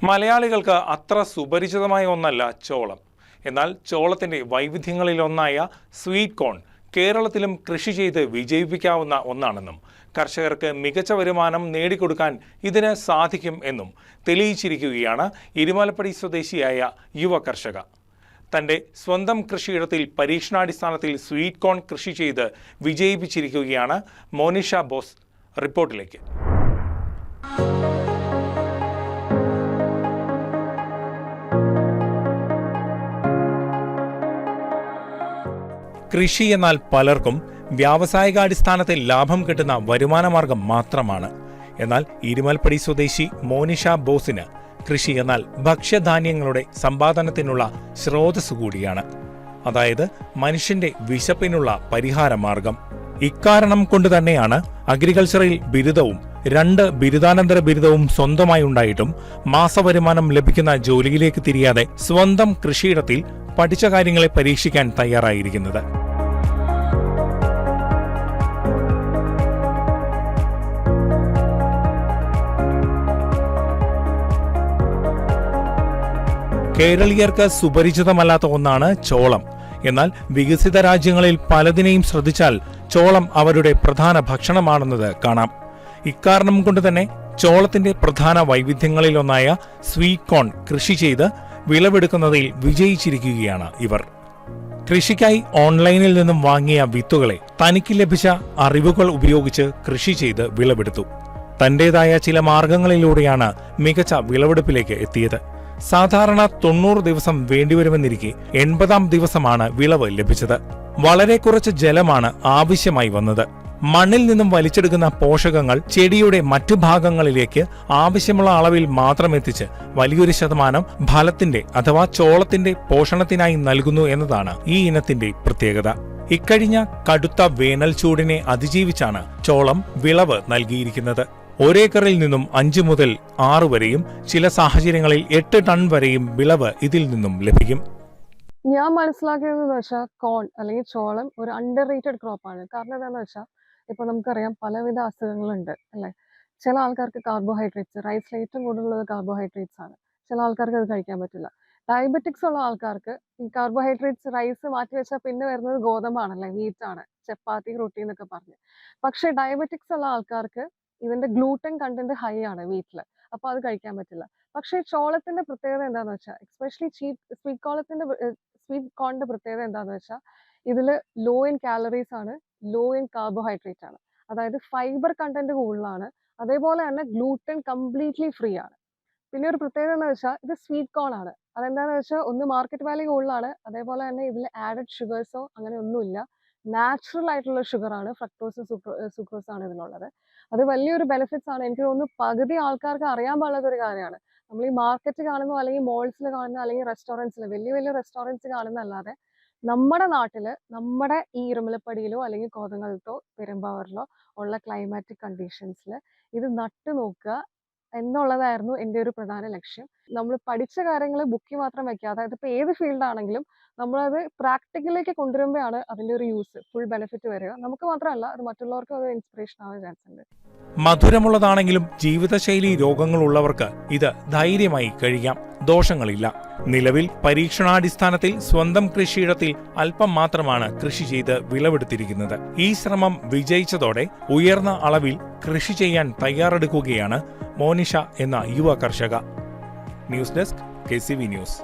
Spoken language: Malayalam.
മലയാളികൾക്ക് അത്ര സുപരിചിതമായ ഒന്നല്ല ചോളം. എന്നാൽ ചോളത്തിൻ്റെ വൈവിധ്യങ്ങളിലൊന്നായ സ്വീറ്റ് കോൺ കേരളത്തിലും കൃഷി ചെയ്ത് വിജയിപ്പിക്കാവുന്ന ഒന്നാണെന്നും കർഷകർക്ക് മികച്ച വരുമാനം നേടിക്കൊടുക്കാൻ ഇതിന് സാധിക്കും എന്നും തെളിയിച്ചിരിക്കുകയാണ് ഇരുമലപ്പടി സ്വദേശിയായ യുവ കർഷക. തൻ്റെ സ്വന്തം കൃഷിയിടത്തിൽ പരീക്ഷണാടിസ്ഥാനത്തിൽ സ്വീറ്റ് കോൺ കൃഷി ചെയ്ത് വിജയിപ്പിച്ചിരിക്കുകയാണ് മോനിഷ ബോസ്. റിപ്പോർട്ടിലേക്ക്. കൃഷി എന്നാൽ പലർക്കും വ്യാവസായികാടിസ്ഥാനത്തിൽ ലാഭം കിട്ടുന്ന വരുമാനമാർഗം മാത്രമാണ്. എന്നാൽ ഇരുമൽപ്പടി സ്വദേശി മോനിഷ ബോസിന് കൃഷി എന്നാൽ ഭക്ഷ്യധാന്യങ്ങളുടെ സമ്പാദനത്തിനുള്ള സ്രോതസ് കൂടിയാണ്. അതായത് മനുഷ്യന്റെ വിശപ്പിനുള്ള പരിഹാരമാർഗം. ഇക്കാരണം കൊണ്ട് തന്നെയാണ് അഗ്രികൾച്ചറിൽ ബിരുദവും 2 ബിരുദാനന്തര ബിരുദവും സ്വന്തമായി ഉണ്ടായിട്ടും മാസവരുമാനം ലഭിക്കുന്ന ജോലിയിലേക്ക് തിരിയാതെ സ്വന്തം കൃഷിയിടത്തിൽ പഠിച്ച കാര്യങ്ങളെ പരീക്ഷിക്കാൻ തയ്യാറായിരിക്കുന്നത്. കേരളീയർക്ക് സുപരിചിതമല്ലാത്ത ഒന്നാണ് ചോളം. എന്നാൽ വികസിത രാജ്യങ്ങളിൽ പലതിനെയും ശ്രദ്ധിച്ചാൽ ചോളം അവരുടെ പ്രധാന ഭക്ഷണമാണെന്നത് കാണാം. ഇക്കാരണം കൊണ്ട് തന്നെ ചോളത്തിന്റെ പ്രധാന വൈവിധ്യങ്ങളിലൊന്നായ സ്വീറ്റ് കോൺ കൃഷി ചെയ്ത് വിളവെടുക്കുന്നതിൽ വിജയിച്ചിരിക്കുകയാണ് ഇവർ. കൃഷിക്കായി ഓൺലൈനിൽ നിന്നും വാങ്ങിയ വിത്തുകളെ തനിക്ക് ലഭിച്ച അറിവുകൾ ഉപയോഗിച്ച് കൃഷി ചെയ്ത് വിളവെടുത്തു. തന്റേതായ ചില മാർഗങ്ങളിലൂടെയാണ് മികച്ച വിളവെടുപ്പിലേക്ക് എത്തിയത്. സാധാരണ 90 ദിവസം വേണ്ടിവരുമെന്നിരിക്കെ 80-ാം ദിവസമാണ് വിളവ് ലഭിച്ചത്. വളരെ കുറച്ച് ജലമാണ് ആവശ്യമായി വന്നത്. മണ്ണിൽ നിന്നും വലിച്ചെടുക്കുന്ന പോഷകങ്ങൾ ചെടിയുടെ മറ്റു ഭാഗങ്ങളിലേക്ക് ആവശ്യമുള്ള അളവിൽ മാത്രം എത്തിച്ച് വലിയൊരു ശതമാനം ഫലത്തിന്റെ അഥവാ ചോളത്തിന്റെ പോഷണത്തിനായി നൽകുന്നു എന്നതാണ് ഈ ഇനത്തിന്റെ പ്രത്യേകത. ഇക്കഴിഞ്ഞ കടുത്ത വേനൽ ചൂടിനെ അതിജീവിച്ചാണ് ചോളം വിളവ് നൽകിയിരിക്കുന്നത്. ഒരേക്കറിൽ നിന്നും 5 മുതൽ 6 വരെയും ചില സാഹചര്യങ്ങളിൽ 8 ടൺ വരെയും വിളവ് ഇതിൽ നിന്നും ലഭിക്കും. ഞാൻ മനസ്സിലാക്കിയതെന്ന് വെച്ചാൽ കോൺ അല്ലെങ്കിൽ ചോളം ഒരു അണ്ടർ റേറ്റഡ് ക്രോപ്പാണ്. കാരണം എന്താണെന്ന് വെച്ചാൽ ഇപ്പൊ നമുക്കറിയാം പലവിധ അസുഖങ്ങളുണ്ട് അല്ലെ. ചില ആൾക്കാർക്ക് കാർബോഹൈഡ്രേറ്റ്സ്, റൈസിൽ ഏറ്റവും കൂടുതലുള്ളത് കാർബോഹൈഡ്രേറ്റ്സ് ആണ്. ചില ആൾക്കാർക്ക് അത് കഴിക്കാൻ പറ്റില്ല. ഡയബറ്റിക്സ് ഉള്ള ആൾക്കാർക്ക് ഈ കാർബോഹൈഡ്രേറ്റ്സ്, റൈസ് മാറ്റി വെച്ചാൽ പിന്നെ വരുന്നത് ഗോതമ്പാണല്ലേ, വീറ്റാണ്, ചപ്പാത്തി, റൊട്ടി എന്നൊക്കെ പറഞ്ഞ്. പക്ഷെ ഡയബറ്റിക്സ് ഉള്ള ആൾക്കാർക്ക് ഇതിന്റെ ഗ്ലൂട്ടൻ കണ്ടന്റ് ഹൈ ആണ് വീട്ടില്, അപ്പൊ അത് കഴിക്കാൻ പറ്റില്ല. പക്ഷേ ചോളത്തിന്റെ പ്രത്യേകത എന്താന്ന് വെച്ചാൽ, എസ്പെഷ്യലി സ്വീറ്റ് കോണിന്റെ പ്രത്യേകത എന്താന്ന് വെച്ചാൽ ഇതില് ലോ ഇൻ കാലറീസ് ആണ്, ലോ ഇൻ കാർബോഹൈഡ്രേറ്റ് ആണ്. അതായത് ഫൈബർ കണ്ടന്റ് കൂടുതലാണ്. അതേപോലെ തന്നെ ഗ്ലൂട്ടൻ കംപ്ലീറ്റ്ലി ഫ്രീ ആണ്. പിന്നെ ഒരു പ്രത്യേകത എന്ന് വെച്ചാൽ ഇത് സ്വീറ്റ് കോൺ ആണ്. അതെന്താന്ന് വെച്ചാൽ ഒന്ന് മാർക്കറ്റ് വാല്യൂ കൂടുതലാണ്, അതേപോലെ തന്നെ ഇതിൽ ആഡഡ് ഷുഗേഴ്സോ അങ്ങനെ ഒന്നുമില്ല. നാച്ചുറൽ ആയിട്ടുള്ള ഷുഗർ ആണ്, ഫ്രക്ടോസ്, സുക്രോസ് ആണ് ഇതിലുള്ളത്. അത് വലിയൊരു ബെനിഫിറ്റ്സ് ആണ്. എനിക്ക് തോന്നുന്നു പകുതി ആൾക്കാർക്ക് അറിയാൻ പാടില്ലാത്ത ഒരു കാര്യമാണ്. നമ്മൾ ഈ മാർക്കറ്റ് കാണുന്നു, അല്ലെങ്കിൽ മോൾസിൽ കാണുന്ന, അല്ലെങ്കിൽ റെസ്റ്റോറൻറ്റ്സിൽ, വലിയ വലിയ റെസ്റ്റോറൻറ്റ്സ് കാണുന്നതല്ലാതെ നമ്മുടെ നാട്ടില്, നമ്മുടെ ഈ ഇരുമലപ്പടിയിലോ അല്ലെങ്കിൽ കോതങ്കലത്തോ പെരുമ്പാവൂരിലോ ഉള്ള ക്ലൈമാറ്റിക് കണ്ടീഷൻസിൽ ഇത് നട്ടു നോക്കുക എന്നുള്ളതായിരുന്നു എൻ്റെ ഒരു പ്രധാന ലക്ഷ്യം. നമ്മൾ പഠിച്ച കാര്യങ്ങൾ ബുക്കിൽ മാത്രം വെക്കുക. അതായത് ഇപ്പോൾ ഏത് ഫീൽഡ് ആണെങ്കിലും നമ്മളത് പ്രാക്ടിക്കലിലേക്ക് കൊണ്ടുവരുമ്പോഴാണ് അതിൻ്റെ ഒരു യൂസ്, ഫുൾ ബെനിഫിറ്റ് വരിക. നമുക്ക് മാത്രമല്ല, അത് മറ്റുള്ളവർക്കും അത് ഇൻസ്പിറേഷൻ ആവാൻ ചാൻസ് ഉണ്ട്. മധുരമുള്ളതാണെങ്കിലും ജീവിതശൈലി രോഗങ്ങളുള്ളവർക്ക് ഇത് ധൈര്യമായി കഴിയാം. ദോഷങ്ങളില്ല. നിലവിൽ പരീക്ഷണാടിസ്ഥാനത്തിൽ സ്വന്തം കൃഷിയിടത്തിൽ അല്പം മാത്രമാണ് കൃഷി ചെയ്ത് വിളവെടുത്തിരിക്കുന്നത്. ഈ ശ്രമം വിജയിച്ചതോടെ ഉയർന്ന അളവിൽ കൃഷി ചെയ്യാൻ തയ്യാറെടുക്കുകയാണ് മോനിഷ എന്ന യുവ കർഷക. News desk, KCV news.